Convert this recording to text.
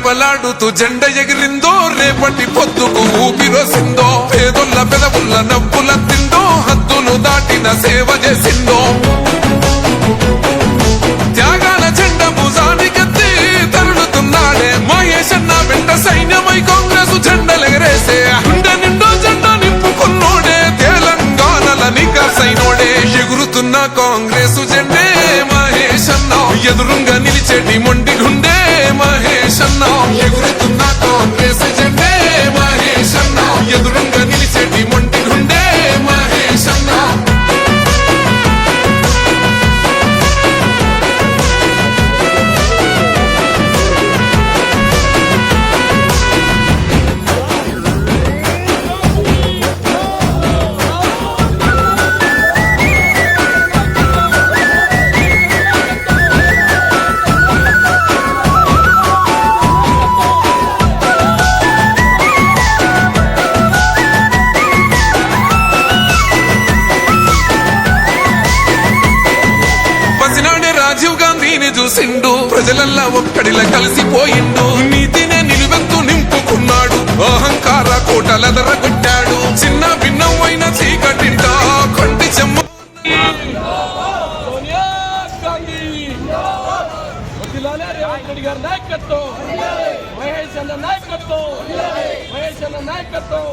రెపరెపలాడుతూ జెండ ఎగిరిందో, రేపటి పొద్దుకు ఊపిరోసిందో, పేదొల్ల పెదవుల్ల నవ్వుల తిందో, హద్దులు దాటిన సేవ చేసిందో. త్యాగాల జెండ భుజానికెత్తి తరులుతున్నాడే మహేష్ అన్న వెంట సైన్యమై కాంగ్రెస్ జెండలెగరేసే. గుండె నిండో జెండ నింపుకున్నోడే, తెలంగాణల నికాసైనోడే. ఎగురుతున్న కాంగ్రెస్ జెండే మహేష్ అన్న, ఎదురుంగా నిలిచేటి మొండి గుండె మహేష్ అన్న. ఎగురుతున్న కాంగ్రెస్ జెండే మహేష్ అన్న, ఎదురుంగా నిలిచేటి మొండి గుండె మహేష్ అన్న. రాజీవ్ గాంధీని చూసిండు, ప్రజలల్లా ఒక్కడిలా కలిసిపోయిండు. నీతినే నిలువెత్తు నింపుకున్నాడు, అహంకార కోటలెదరగొట్టాడు. చిన్న భిన్నమైన చీకటింట కొంటి చెమ్మ నాయకత్వం, మహేష్ అన్న నాయకత్వం, మహేష్ అన్న నాయకత్వం.